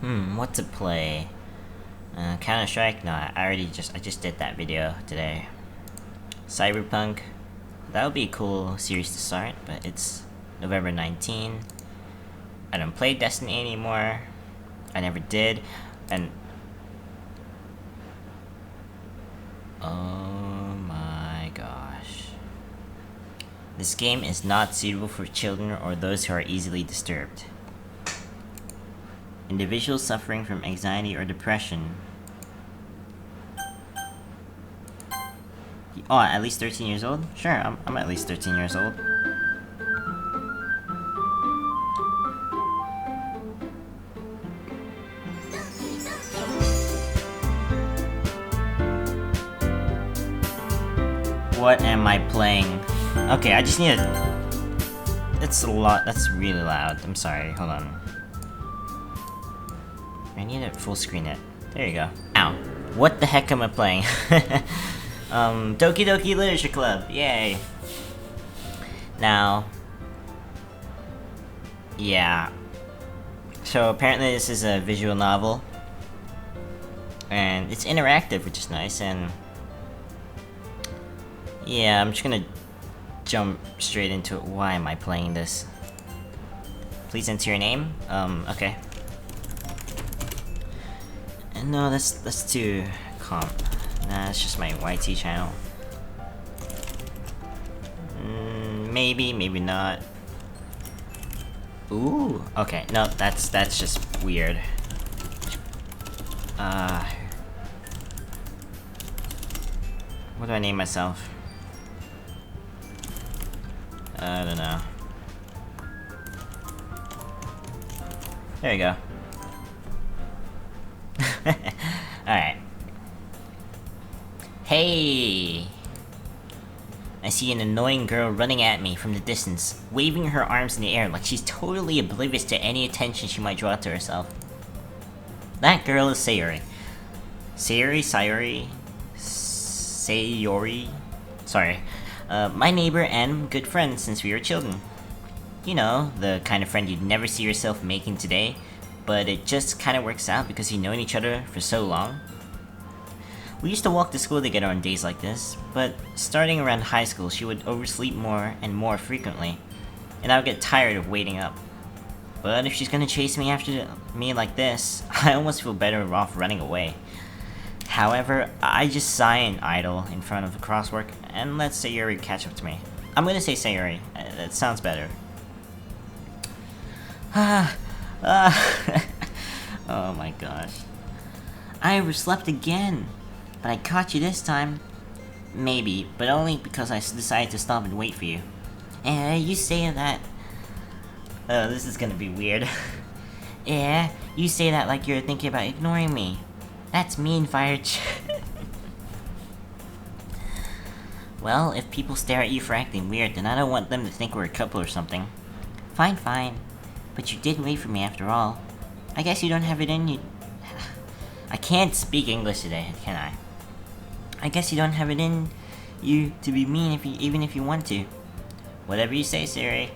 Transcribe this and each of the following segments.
What to play? Counter-Strike? No, I just did that video today. Cyberpunk? That would be a cool series to start, but it's November 19. I don't play Destiny anymore. I never did, and... Oh my gosh. This game is not suitable for children or those who are easily disturbed. Individuals suffering from anxiety or depression. Oh, at least 13 years old? Sure, I'm at least 13 years old. What am I playing? Okay, I just need a... That's a lot. That's really loud. I'm sorry. Hold on. I need to full screen it. There you go. Ow. What the heck am I playing? Doki Doki Literature Club. Yay. Now... Yeah. So apparently this is a visual novel. And it's interactive, which is nice, and... Yeah, I'm just gonna jump straight into it. Why am I playing this? Please enter your name? Okay. And no, that's too comp. Nah, it's just my YT channel. Maybe, maybe not. Ooh, okay. No, that's just weird. What do I name myself? I don't know. There you go. Alright. Hey! I see an annoying girl running at me from the distance, waving her arms in the air like she's totally oblivious to any attention she might draw to herself. That girl is Sayori. Sayori? Sorry. My neighbor and good friend since we were children. You know, the kind of friend you'd never see yourself making today, but it just kinda works out because you've known each other for so long. We used to walk to school together on days like this, but starting around high school she would oversleep more and more frequently, and I would get tired of waiting up. But if she's gonna chase me after me like this, I almost feel better off running away. However, I just sigh and idle in front of the crosswalk and let Sayori catch up to me. I'm gonna say Sayori. That sounds better. Oh my gosh. I overslept again. But I caught you this time. Maybe, but only because I decided to stop and wait for you. You say that... Oh, this is gonna be weird. Yeah, you say that like you're thinking about ignoring me. That's mean, Fire Well, if people stare at you for acting weird, then I don't want them to think we're a couple or something. Fine, fine. But you did wait for me after all. I guess you don't have it in you... I can't speak English today, can I? I guess you don't have it in you to be mean even if you want to. Whatever you say, Siri.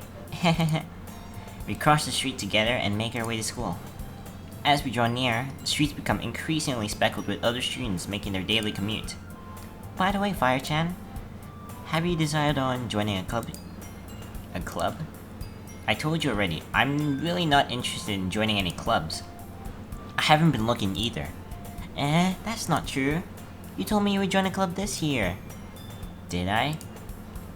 We cross the street together and make our way to school. As we draw near, the streets become increasingly speckled with other students making their daily commute. By the way, Fire-chan, have you decided on joining a club? A club? I told you already, I'm really not interested in joining any clubs. I haven't been looking either. That's not true. You told me you would join a club this year. Did I?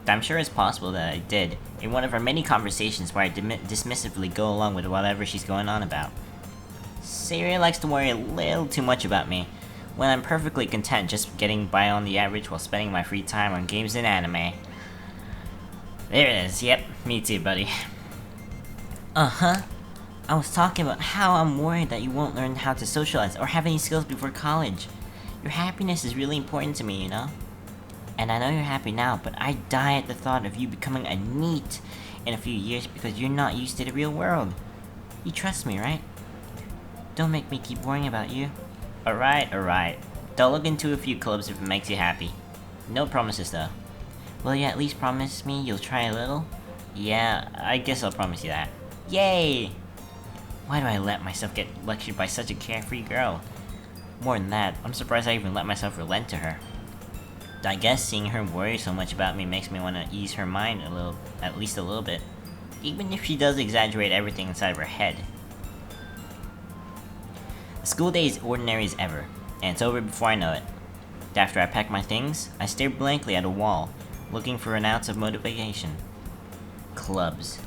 I'm sure it's possible that I did, in one of our many conversations where I dismissively go along with whatever she's going on about. Sayori likes to worry a little too much about me, when I'm perfectly content just getting by on the average while spending my free time on games and anime. There it is, yep, me too, buddy. Uh-huh. I was talking about how I'm worried that you won't learn how to socialize or have any skills before college. Your happiness is really important to me, you know? And I know you're happy now, but I die at the thought of you becoming a NEET in a few years because you're not used to the real world. You trust me, right? Don't make me keep worrying about you. Alright. Don't look into a few clubs if it makes you happy. No promises though. Will you at least promise me you'll try a little? Yeah, I guess I'll promise you that. Yay! Why do I let myself get lectured by such a carefree girl? More than that, I'm surprised I even let myself relent to her. I guess seeing her worry so much about me makes me want to ease her mind at least a little bit. Even if she does exaggerate everything inside of her head. The school day is ordinary as ever, and it's over before I know it. After I pack my things, I stare blankly at a wall, looking for an ounce of motivation. Clubs.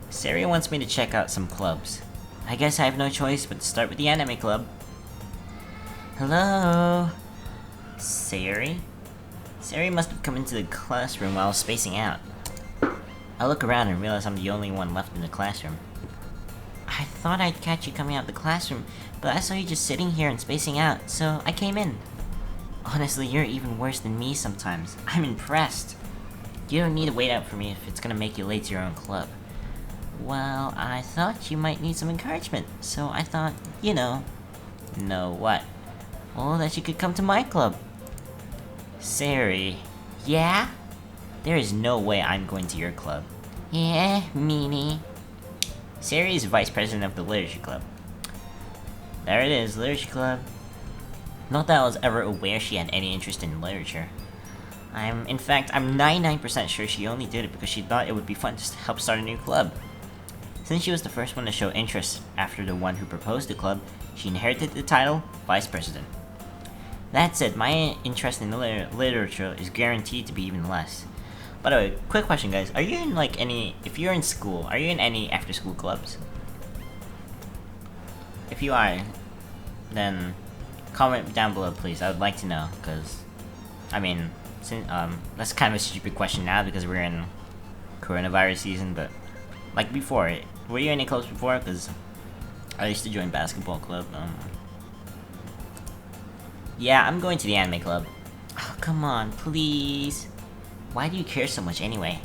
Sari wants me to check out some clubs. I guess I have no choice but to start with the anime club. Hello? Sari? Sari must have come into the classroom while I was spacing out. I look around and realize I'm the only one left in the classroom. I thought I'd catch you coming out of the classroom, but I saw you just sitting here and spacing out, so I came in. Honestly, you're even worse than me sometimes. I'm impressed. You don't need to wait out for me if it's gonna make you late to your own club. Well, I thought you might need some encouragement, so I thought, you know... Know what? Well, that you could come to my club. Sari. Yeah? There is no way I'm going to your club. Yeah, meanie. Sari is vice president of the literature club. There it is, literature club. Not that I was ever aware she had any interest in literature. In fact, I'm 99% sure she only did it because she thought it would be fun to help start a new club. Since she was the first one to show interest after the one who proposed the club, she inherited the title, Vice President. That said, my interest in literature is guaranteed to be even less. By the way, quick question guys, are you in if you're in school, are you in any after-school clubs? If you are, then comment down below please, I would like to know, because, that's kind of a stupid question now because we're in coronavirus season, but, like before, were you in any clubs before? Because I used to join basketball club, Yeah, I'm going to the anime club. Oh, come on, please. Why do you care so much anyway?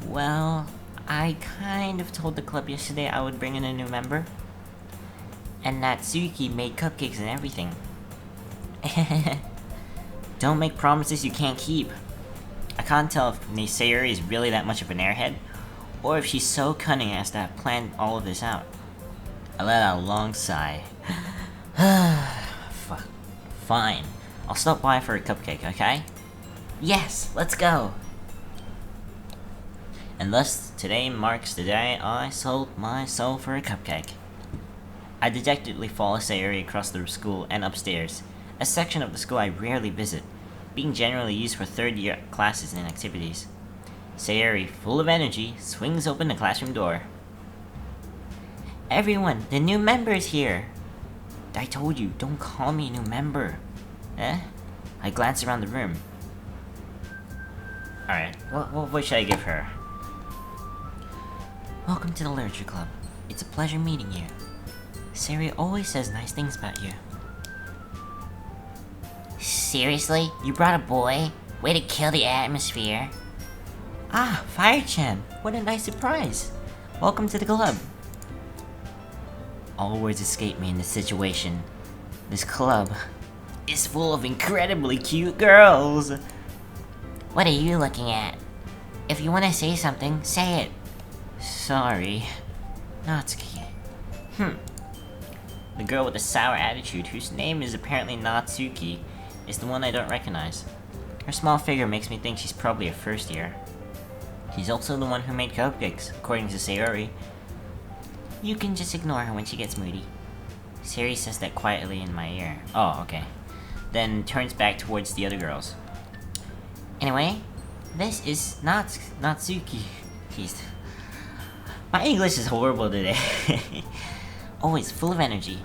Well, I kind of told the club yesterday I would bring in a new member. And that Suki made cupcakes and everything. Don't make promises you can't keep. I can't tell if Sayuri is really that much of an airhead, or if she's so cunning as to have planned all of this out. I let out a long sigh. Fine. I'll stop by for a cupcake, okay? Yes, let's go! And thus, today marks the day I sold my soul for a cupcake. I dejectedly follow Sayuri across the school and upstairs, a section of the school I rarely visit, being generally used for third-year classes and activities. Sayuri, full of energy, swings open the classroom door. Everyone, the new member is here! I told you, don't call me a new member. Eh? I glance around the room. Alright, what voice should I give her? Welcome to the Literature Club. It's a pleasure meeting you. Sari always says nice things about you. Seriously? You brought a boy? Way to kill the atmosphere. Ah, Fire-chan! What a nice surprise! Welcome to the club. All words escape me in this situation. This club is full of incredibly cute girls! What are you looking at? If you want to say something, say it. Sorry. Natsuki. The girl with the sour attitude, whose name is apparently Natsuki, is the one I don't recognize. Her small figure makes me think she's probably a first year. She's also the one who made cupcakes, according to Sayuri. You can just ignore her when she gets moody. Sayuri says that quietly in my ear. Oh, okay. Then turns back towards the other girls. Anyway, this is Natsuki. Jeez. My English is horrible today. Always full of energy.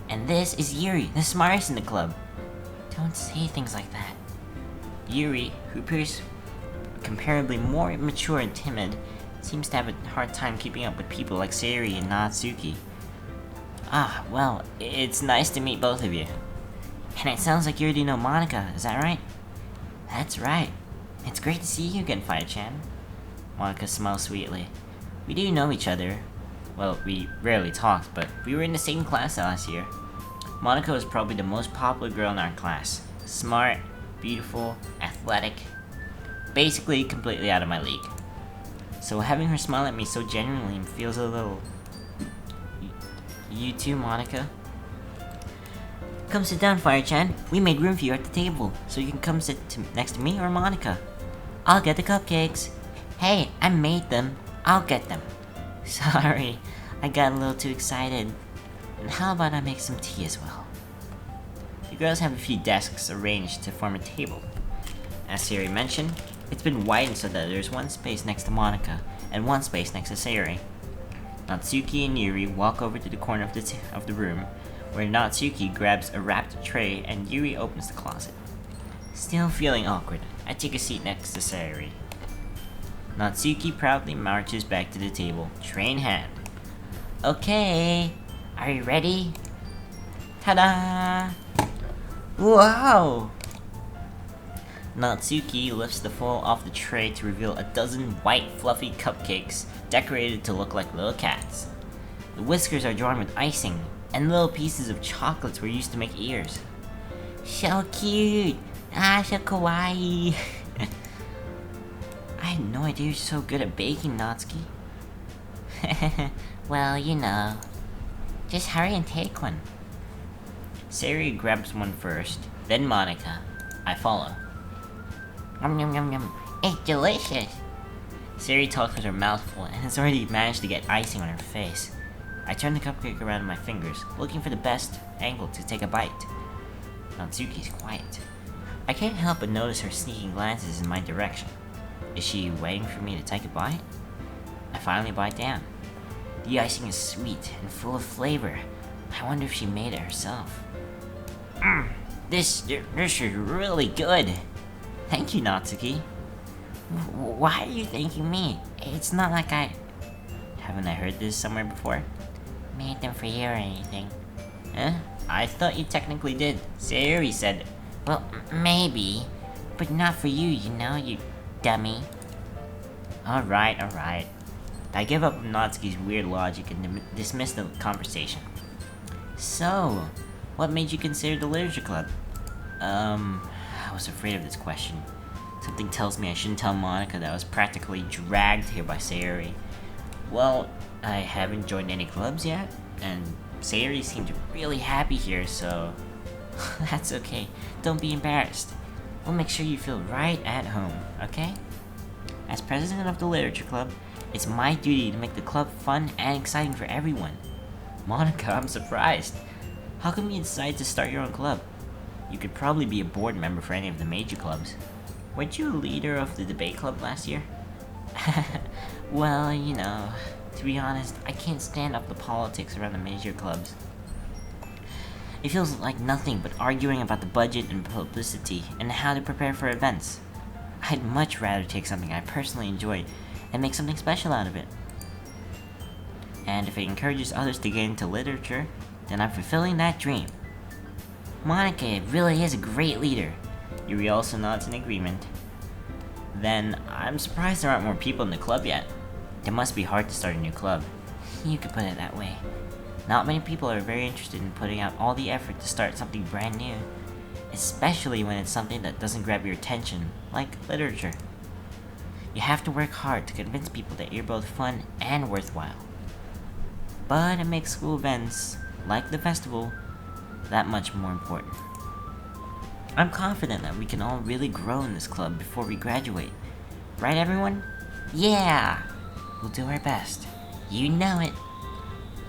And this is Yuri, the smartest in the club. Don't say things like that. Yuri, who appears comparably more mature and timid, seems to have a hard time keeping up with people like Sayuri and Natsuki. Ah, well, it's nice to meet both of you. And it sounds like you already know Monika, is that right? That's right. It's great to see you again, Fire-chan. Monika smiles sweetly. We do know each other. Well, we rarely talked, but we were in the same class last year. Monika was probably the most popular girl in our class. Smart, beautiful, athletic. Basically, completely out of my league. So having her smile at me so genuinely feels a little... You too, Monica? Come sit down, Fire-chan. We made room for you at the table, so you can come sit next to me or Monica. I'll get the cupcakes. Hey, I made them. I'll get them. Sorry, I got a little too excited. And how about I make some tea as well? The girls have a few desks arranged to form a table. As Sayori mentioned, it's been widened so that there's one space next to Monica and one space next to Sayori. Natsuki and Yuri walk over to the corner of the room, where Natsuki grabs a wrapped tray and Yuri opens the closet. Still feeling awkward, I take a seat next to Sayori. Natsuki proudly marches back to the table, tray in hand. Okay, are you ready? Ta-da! Wow! Natsuki lifts the foil off the tray to reveal a dozen white, fluffy cupcakes decorated to look like little cats. The whiskers are drawn with icing, and little pieces of chocolates were used to make ears. So cute! So kawaii! I had no idea you're so good at baking, Natsuki. Well, you know. Just hurry and take one. Sayori grabs one first, then Monica. I follow. Yum yum yum yum. It's delicious! Sayori talks with her mouth full and has already managed to get icing on her face. I turn the cupcake around in my fingers, looking for the best angle to take a bite. Natsuki's quiet. I can't help but notice her sneaking glances in my direction. Is she waiting for me to take a bite? I finally bite down. The icing is sweet and full of flavor. I wonder if she made it herself. This is really good. Thank you, Natsuki. Why are you thanking me? It's not like Haven't I heard this somewhere before? Made them for you or anything. Huh? I thought you technically did. Sayori said. Well, maybe. But not for you, you know, you dummy. Alright. I give up Natsuki's weird logic and dismiss the conversation. So, what made you consider the literature club? I was afraid of this question. Something tells me I shouldn't tell Monica that I was practically dragged here by Sayori. Well, I haven't joined any clubs yet, and Sayori seemed really happy here, so... That's okay. Don't be embarrassed. We'll make sure you feel right at home, okay? As president of the literature club, it's my duty to make the club fun and exciting for everyone. Monica, I'm surprised. How come you decided to start your own club? You could probably be a board member for any of the major clubs. Weren't you a leader of the debate club last year? Well, you know, to be honest, I can't stand up the politics around the major clubs. It feels like nothing but arguing about the budget and publicity and how to prepare for events. I'd much rather take something I personally enjoy and make something special out of it. And if it encourages others to get into literature, then I'm fulfilling that dream. Monica really is a great leader. Yuri also nods in agreement. Then, I'm surprised there aren't more people in the club yet. It must be hard to start a new club. You could put it that way. Not many people are very interested in putting out all the effort to start something brand new. Especially when it's something that doesn't grab your attention, like literature. You have to work hard to convince people that you're both fun and worthwhile. But it makes school events, like the festival, that much more important. I'm confident that we can all really grow in this club before we graduate. Right, everyone? Yeah! We'll do our best. You know it.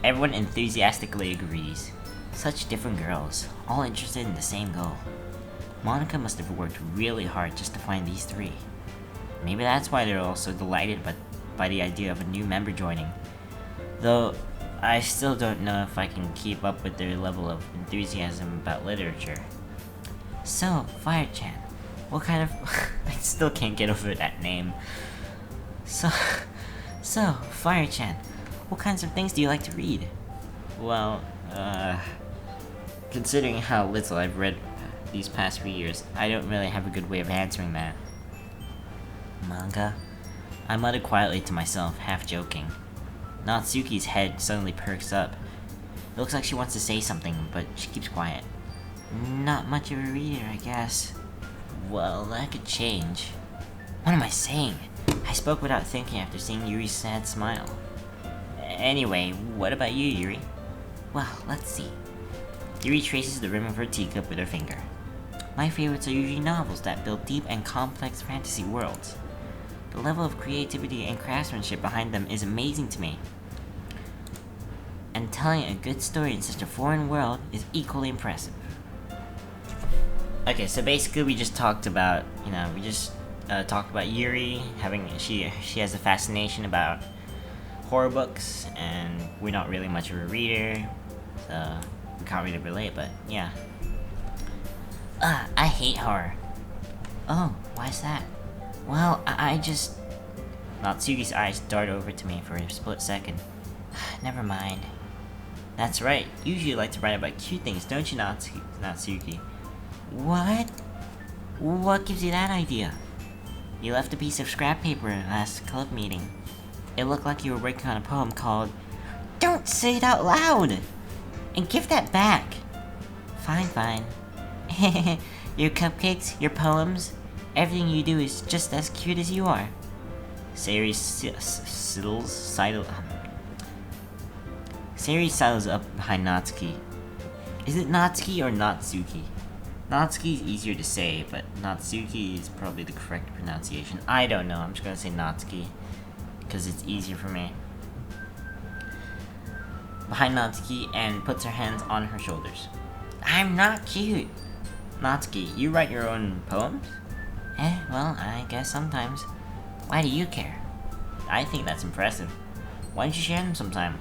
Everyone enthusiastically agrees. Such different girls, all interested in the same goal. Monica must have worked really hard just to find these three. Maybe that's why they're all so delighted by the idea of a new member joining. Though, I still don't know if I can keep up with their level of enthusiasm about literature. So, Fire-chan, what kind of... I still can't get over that name. So, Fire-chan, what kinds of things do you like to read? Well, considering how little I've read these past few years, I don't really have a good way of answering that. Manga? I muttered quietly to myself, half joking. Natsuki's head suddenly perks up. It looks like she wants to say something, but she keeps quiet. Not much of a reader, I guess. Well, that could change. What am I saying? I spoke without thinking after seeing Yuri's sad smile. Anyway, what about you, Yuri? Well, let's see. Yuri traces the rim of her teacup with her finger. My favorites are usually novels that build deep and complex fantasy worlds. The level of creativity and craftsmanship behind them is amazing to me. And telling a good story in such a foreign world is equally impressive. Okay, so basically we just talked about, talked about Yuri having, she has a fascination about horror books, and we're not really much of a reader, so we can't really relate, but yeah. I hate horror. Oh, why's that? Well, I just... Natsuki's eyes dart over to me for a split second. Never mind. That's right, you usually like to write about cute things, don't you, Natsuki? What? What gives you that idea? You left a piece of scrap paper in last club meeting. It looked like you were working on a poem called... Don't say it out loud! And give that back! Fine. Your cupcakes, your poems, everything you do is just as cute as you are. Sayuri sidles up behind Natsuki. Is it Natsuki or Natsuki? Natsuki is easier to say, but Natsuki is probably the correct pronunciation. I don't know, I'm just gonna say Natsuki, because it's easier for me. Behind Natsuki and puts her hands on her shoulders. I'm not cute! Natsuki, you write your own poems? Well, I guess sometimes. Why do you care? I think that's impressive. Why don't you share them sometime?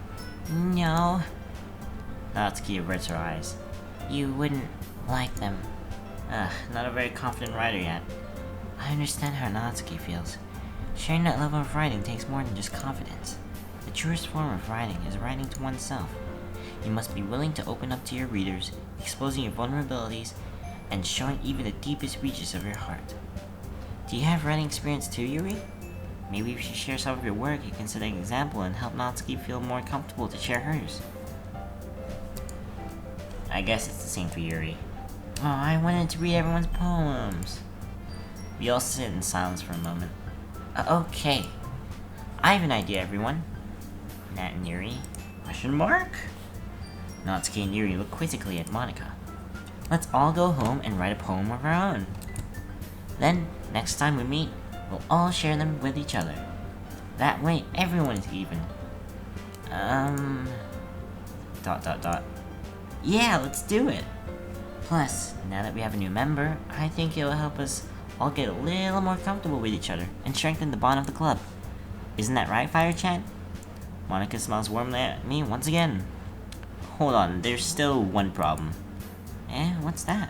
No. Natsuki averts her eyes. You wouldn't like them. Not a very confident writer yet. I understand how Natsuki feels. Sharing that level of writing takes more than just confidence. The truest form of writing is writing to oneself. You must be willing to open up to your readers, exposing your vulnerabilities, and showing even the deepest reaches of your heart. Do you have writing experience too, Yuri? Maybe if you share some of your work, you can set an example and help Natsuki feel more comfortable to share hers. I guess it's the same for Yuri. Oh, I wanted to read everyone's poems. We all sit in silence for a moment. Okay. I have an idea, everyone. Nat and Yuri. Question mark? Natsuki and Yuri look quizzically at Monika. Let's all go home and write a poem of our own. Then, next time we meet, we'll all share them with each other. That way, everyone is even. Yeah, let's do it! Plus, now that we have a new member, I think it'll help us all get a little more comfortable with each other and strengthen the bond of the club. Isn't that right, Fire-chan? Monika smiles warmly at me once again. Hold on, there's still one problem. What's that?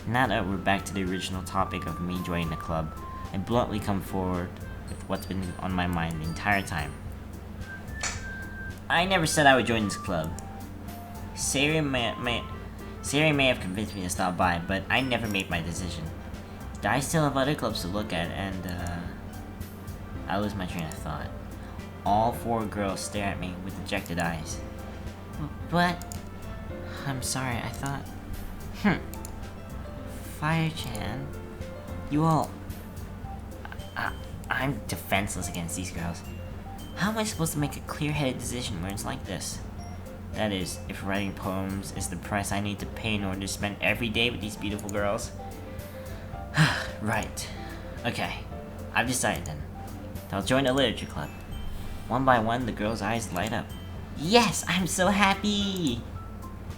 Now that we're back to the original topic of me joining the club, I bluntly come forward with what's been on my mind the entire time. I never said I would join this club. Sayuri may have convinced me to stop by, but I never made my decision. I still have other clubs to look at, and I lose my train of thought. All four girls stare at me with dejected eyes. But I'm sorry, I thought... Fire-chan, you all... I'm defenseless against these girls. How am I supposed to make a clear-headed decision when it's like this? That is, if writing poems is the price I need to pay in order to spend every day with these beautiful girls. Right. Okay, I've decided then. I'll join a literature club. One by one, the girls' eyes light up. Yes, I'm so happy!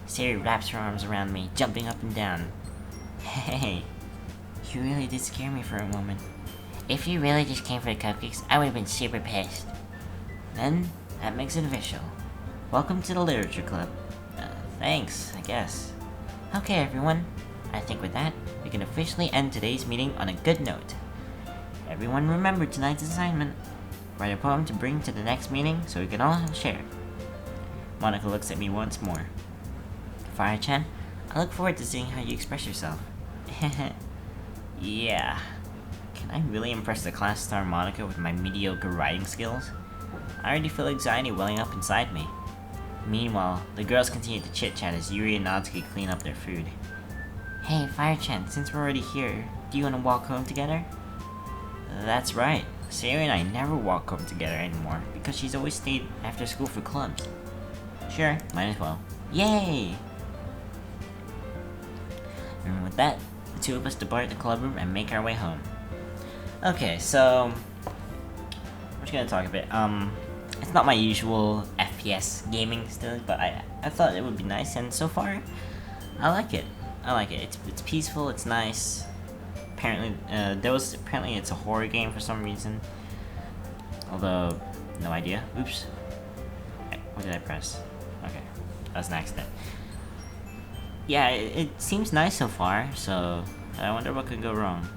Sayuri wraps her arms around me, jumping up and down. Hey, you really did scare me for a moment. If you really just came for the cupcakes, I would have been super pissed. Then, that makes it official. Welcome to the literature club. Thanks, I guess. Okay, everyone. I think with that, we can officially end today's meeting on a good note. Everyone remember tonight's assignment. Write a poem to bring to the next meeting so we can all share. Monika looks at me once more. Fire-chan, I look forward to seeing how you express yourself. Yeah. Can I really impress the class star Monika with my mediocre writing skills? I already feel anxiety welling up inside me. Meanwhile, the girls continue to chit-chat as Yuri and Natsuki clean up their food. Hey, Fire-chan, since we're already here, do you want to walk home together? That's right. Sayuri and I never walk home together anymore because she's always stayed after school for clubs. Sure, might as well. Yay! And with that, the two of us depart the club room and make our way home. Okay, so we're just gonna talk a bit. It's not my usual FPS gaming still, but I thought it would be nice, and so far, I like it. It's peaceful. It's nice. Apparently, it's a horror game for some reason. Although, no idea. Oops. What did I press? Okay, that was an accident. Yeah, it seems nice so far. So I wonder what could go wrong.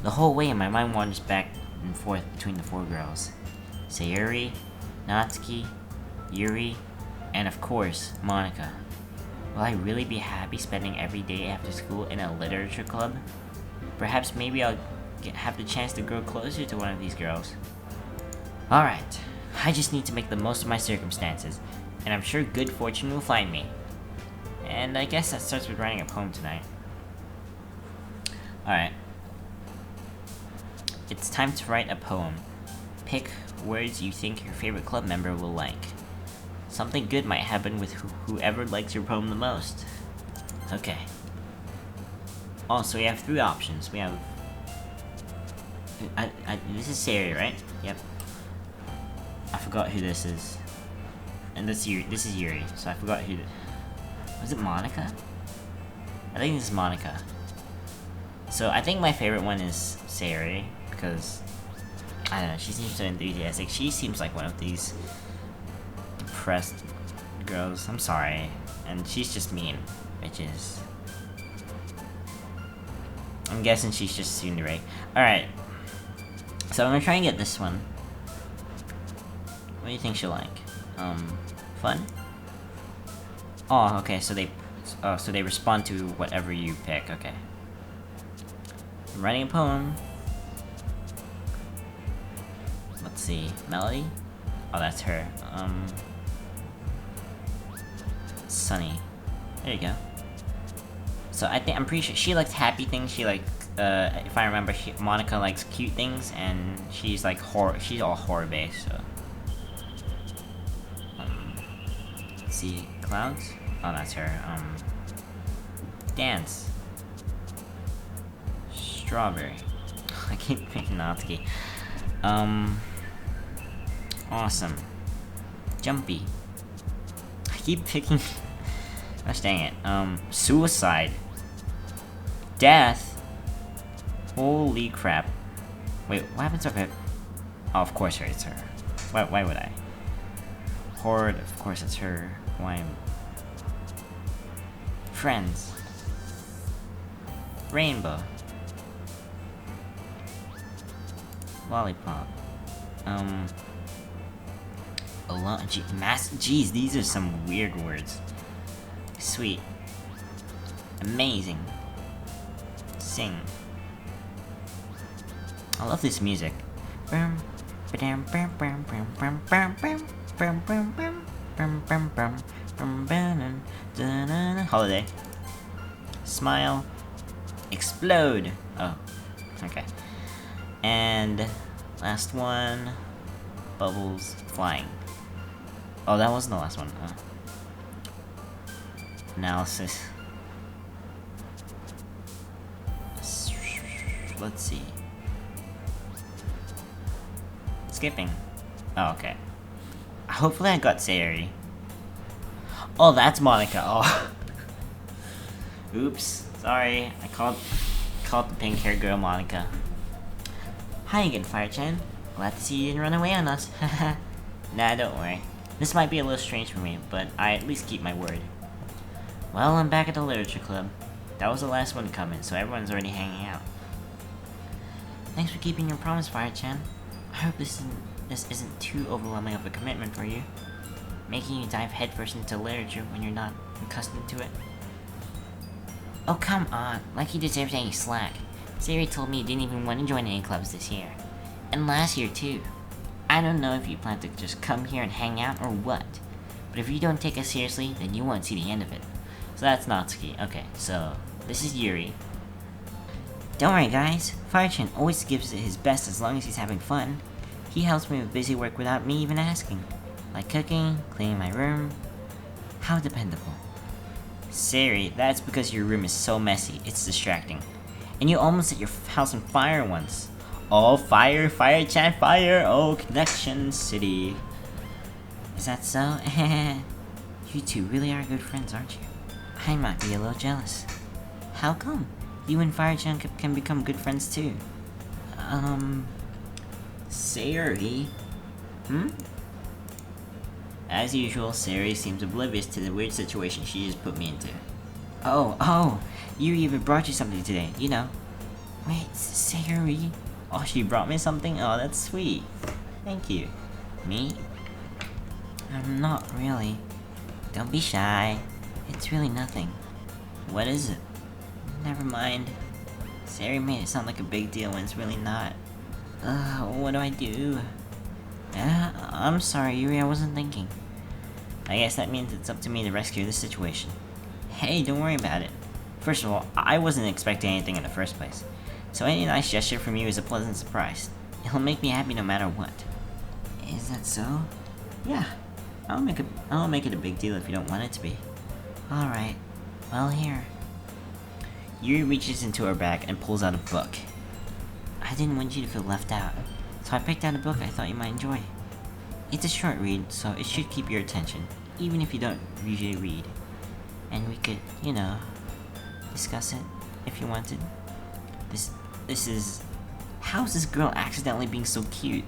The whole way, my mind wanders back and forth between the four girls: Sayuri, Natsuki, Yuri, and of course, Monika. Will I really be happy spending every day after school in a literature club? Perhaps maybe I'll have the chance to grow closer to one of these girls. Alright, I just need to make the most of my circumstances, and I'm sure good fortune will find me. And I guess that starts with writing a poem tonight. Alright. It's time to write a poem. Pick words you think your favorite club member will like. Something good might happen with whoever likes your poem the most. Okay. Also, we have three options. We have... this is Sayuri, right? Yep. I forgot who this is. And this is Yuri, so I forgot who... Was it Monika? I think this is Monika. So, I think my favorite one is Sayuri, because... I don't know, she seems so enthusiastic. She seems like one of these... depressed girls. I'm sorry. And she's just mean, bitches. I'm guessing she's just tsundere. Alright. So I'm gonna try and get this one. What do you think she'll like? Fun? Oh, okay, so they respond to whatever you pick, okay. I'm writing a poem. Let's see. Melody? Oh, that's her. Sunny. There you go. So I'm pretty sure she likes happy things. She like, if I remember, Monika likes cute things, and she's like horror. She's all horror based. So, let's see, clouds. Oh, that's her. Dance. Strawberry. I keep picking Natsuki. Awesome. Jumpy. I keep picking... Gosh dang it. Suicide. Death. Holy crap. Wait, what happens if I... Oh, of course it's her. Why would I? Horde, of course it's her. Why? Friends. Rainbow. Lollipop. Alone. Jeez, these are some weird words. Sweet. Amazing. Sing. I love this music. Holiday. Smile. Explode. Oh, okay. And last one. Bubbles flying. Oh, that wasn't the last one. Analysis. Let's see. Skipping. Oh, okay. Hopefully I got Sayuri. Oh, that's Monika. Oh. Oops. Sorry. I called the pink-haired girl Monika. Hi again, Fire-chan. Glad to see you didn't run away on us. Nah, don't worry. This might be a little strange for me, but I at least keep my word. Well, I'm back at the literature club. That was the last one to come in, so everyone's already hanging out. Thanks for keeping your promise, Fire-chan. I hope this isn't too overwhelming of a commitment for you, making you dive headfirst into literature when you're not accustomed to it. Oh, come on. Like he deserves any slack. Sayuri told me he didn't even want to join any clubs this year. And last year, too. I don't know if you plan to just come here and hang out or what, but if you don't take us seriously, then you won't see the end of it. So that's Natsuki. Okay, so this is Yuri. Don't worry, guys. Fire-chan always gives it his best as long as he's having fun. He helps me with busy work without me even asking. Like cooking, cleaning my room. How dependable. Sayori, that's because your room is so messy, it's distracting. And you almost set your house on fire once. Oh, fire, fire, chat, fire! Oh, Connection City. Is that so? You two really are good friends, aren't you? I might be a little jealous. How come? You and Fire-chan can become good friends too. Sayori? As usual, Sayori seems oblivious to the weird situation she just put me into. Oh, Yuri even brought you something today, you know. Wait, Sayori? Oh, she brought me something? Oh, that's sweet. Thank you. Me? I'm not really. Don't be shy. It's really nothing. What is it? Never mind. Sayori made it sound like a big deal when it's really not. What do I do? I'm sorry, Yuri, I wasn't thinking. I guess that means it's up to me to rescue this situation. Hey, don't worry about it. First of all, I wasn't expecting anything in the first place. So any nice gesture from you is a pleasant surprise. It'll make me happy no matter what. Is that so? Yeah. I'll make it a big deal if you don't want it to be. Alright. Well, here. Yuri reaches into her bag and pulls out a book. I didn't want you to feel left out, so I picked out a book I thought you might enjoy. It's a short read, so it should keep your attention, even if you don't usually read. And we could, you know, discuss it, if you wanted. This is... How is this girl accidentally being so cute?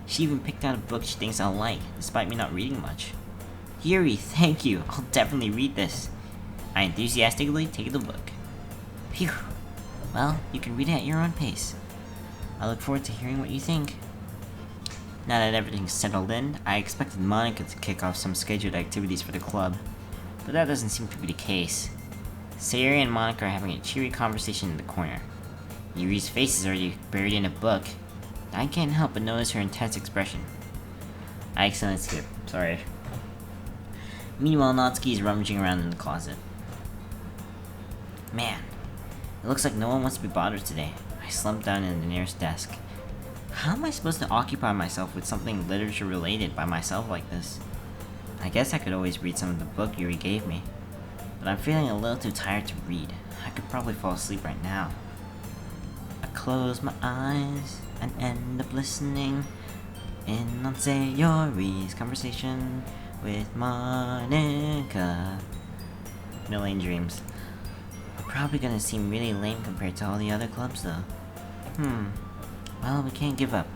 She even picked out a book she thinks I'll like, despite me not reading much. Yuri, thank you, I'll definitely read this. I enthusiastically take the book. Phew. Well, you can read it at your own pace. I look forward to hearing what you think. Now that everything's settled in, I expected Monica to kick off some scheduled activities for the club, but that doesn't seem to be the case. Sayori and Monica are having a cheery conversation in the corner. Yuri's face is already buried in a book. I can't help but notice her intense expression. I accidentally skipped, sorry. Meanwhile, Natsuki is rummaging around in the closet. Man, it looks like no one wants to be bothered today. I slumped down in the nearest desk. How am I supposed to occupy myself with something literature related by myself like this? I guess I could always read some of the book Yuri gave me, but I'm feeling a little too tired to read. I could probably fall asleep right now. I close my eyes and end up listening in on Sayori's conversation with Monica. Million dreams. We're probably gonna seem really lame compared to all the other clubs though. Well, we can't give up.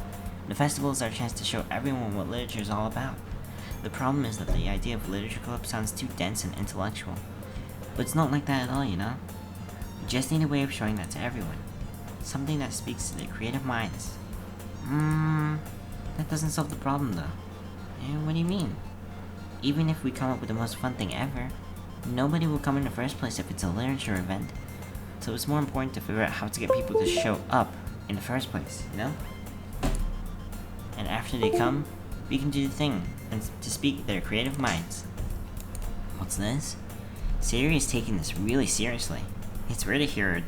The festival is our chance to show everyone what literature is all about. The problem is that the idea of literature club sounds too dense and intellectual. But it's not like that at all, you know? We just need a way of showing that to everyone. Something that speaks to their creative minds. That doesn't solve the problem though. What do you mean? Even if we come up with the most fun thing ever, nobody will come in the first place if it's a literature event. So it's more important to figure out how to get people to show up in the first place, you know? And after they come, we can do the thing, and to speak their creative minds. What's this? Sayori is taking this really seriously. It's rare to hear her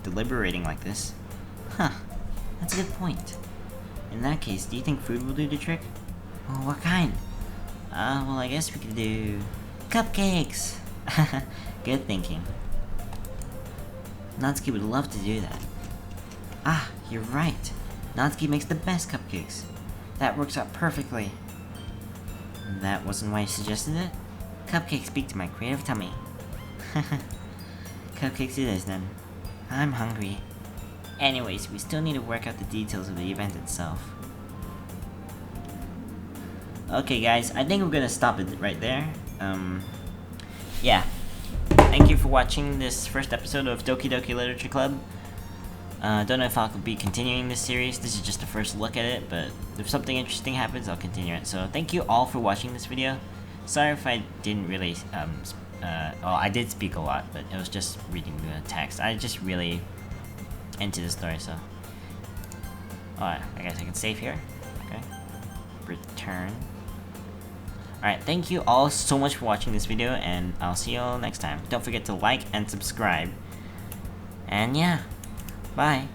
deliberating like this. Huh, that's a good point. In that case, do you think food will do the trick? Well, what kind? Well, I guess we could do... cupcakes! Good thinking. Natsuki would love to do that. Ah, you're right. Natsuki makes the best cupcakes. That works out perfectly. That wasn't why you suggested it? Cupcakes speak to my creative tummy. Cupcakes it is then. I'm hungry. Anyways, we still need to work out the details of the event itself. Okay guys, I think we're gonna stop it right there. Yeah. Thank you for watching this first episode of Doki Doki Literature Club. Don't know if I'll be continuing this series. This is just a first look at it, but if something interesting happens, I'll continue it. So thank you all for watching this video. Sorry if I didn't really, well, I did speak a lot, but it was just reading the text. I just really into the story, so. Alright, I guess I can save here. Okay. Return. Alright, thank you all so much for watching this video, and I'll see you all next time. Don't forget to like and subscribe. And yeah. Bye.